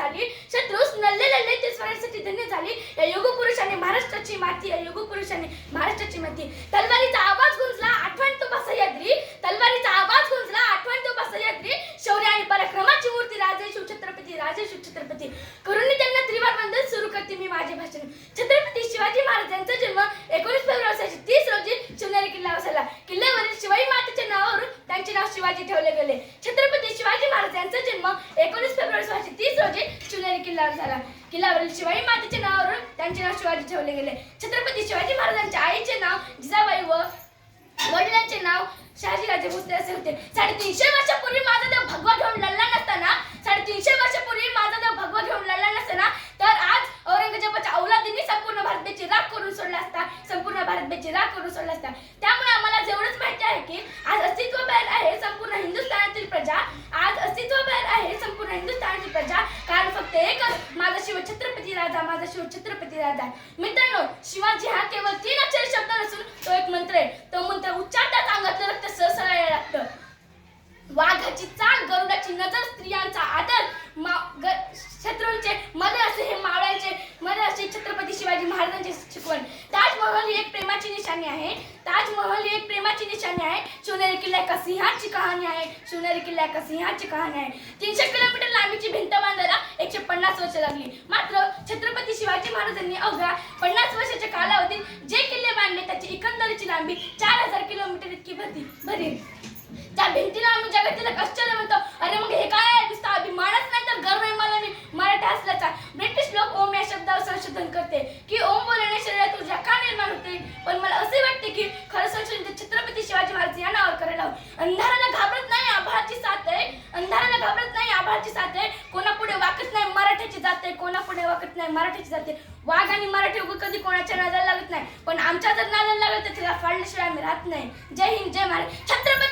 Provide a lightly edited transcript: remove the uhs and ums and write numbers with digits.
झाली, शत्रूस नल्ले लल्ले ते स्वरासाठी धन्य झाली. या युगपुरुषाने महाराष्ट्राची माती, या युगपुरुषाने महाराष्ट्राची माती. तलवारीचा आवाज गुंजला, आठवण तो सह्याद्री. तलवारीचा आवाज गुंजला, आठवण तो सह्याद्री. शौर्य आणि पराक्रमाची मूर्ती राजे शिवछत्रपती, राजे शिवछत्रपती. करून त्यांना त्रिवार वंदन सुरू करते मी माझे भाषण. छत्रपती शिवाजी महाराज यांचा जन्म 19 फेब्रुवारी 1930 रोजी शिवनेरी किल्ल्यावर झाला. किल्ल्यावरील शिवाई मातेच्या नावावरून त्यांचे नाव शिवाजी ठेवले गेले. छत्रपती शिवाजी महाराज यांचा जन्म 19 फेब्रुवारी 1930 रोजी शिवनेरी किल्ल्यावर झाला. किल्ल्यावरील शिवाई मातेच्या नावावरून त्यांचे नाव शिवाजी ठेवले गेले. छत्रपती शिवाजी महाराजांच्या आईचे नाव जिजाबाई व वडिलांचे नाव शहाजीराजे भोसले असे होते. 350 वर्षापूर्वी माझा देव भगवा घेऊन लढला नसताना, 350 वर्षापूर्वी माझा देव भगवा घेऊन लढला नसताना, तर आज औरंगजेबाच्या औलादींनी संपूर्ण भारत बेची राख करून सोडला असता, संपूर्ण भारत बेची राख करून सोडला असता. त्यामुळे आम्हाला जेवढंच माहिती आहे की आज अस्तित्वाबाहेर आहे संपूर्ण हिंदुस्थानातील प्रजा, आज अस्तित्वाबाहेर आहे संपूर्ण हिंदुस्थानातील प्रजा. कारण फक्त एकच, माझा शिव छत्रपती राजा, माझा शिव छत्रपती राजा. मित्रांनो, शिवाजी हा केवळ 3 अक्षरी शब्द नसून तो एक मंत्र आहे. तो मंत्र उच्चारताच अंगातलं रक्त सळसळायला लागतं. वाघाची चाल, गरुडाची नजर, स्त्रियांचा आदर, शत्रूंचे मदर असे हे मावळ्यांचे मदर असे छत्रपती शिवाजी महाराजांचे शिकवण. ताजमहल ही एक प्रेमाची निशाणी आहे. ताजमहल ही एक प्रेमाची निशाणी आहे. शिवनेरी किल्ला एका सिंहाची कहाणी आहे. शिवनेरी किल्ला एका सिंहाची कहाणी आहे. 300 किलोमीटर लांबीची भिंत बांधायला 150 वर्ष लागली. मात्र छत्रपती शिवाजी महाराजांनी अवघ्या 50 वर्षाच्या कालावधीत जे किल्ले बांधले त्याची एकंदरीची लांबी 4000 किलोमीटर इतकी भरली. त्या भिंतीला आम्ही जगातील आश्चर्य म्हणतो. अरे मग हे काय आहे? नुसता अभिमानच नाही तर गर्व आहे मला मी मराठी असल्याचा. ब्रिटिश लोक ओम या शब्दावर संशोधन करते की ओम बोलण्याने शरीरात ऊर्जा का निर्माण होते, पण मला असे वाटते की खरं संशोधन छत्रपती शिवाजी महाराज या नावावर करायला हवं. अंधाराला घाबरत नाही, आभाळाची साथ आहे. अंधाराला घाबरत नाही, आभाळाची साथ आहे. कोणापुढे वाकत नाही, मराठ्याची जाते. कोणापुढे वाकत नाही, मराठ्याची जाते. वाघ आणि मराठी उगा कधी कोणाच्या नादाला लागत नाही, पण आमच्या जर नादाला लागत तर तिला फाडल्याशिवाय आम्ही राहत नाही. जय हिंद, जय महाराज. छत्रपती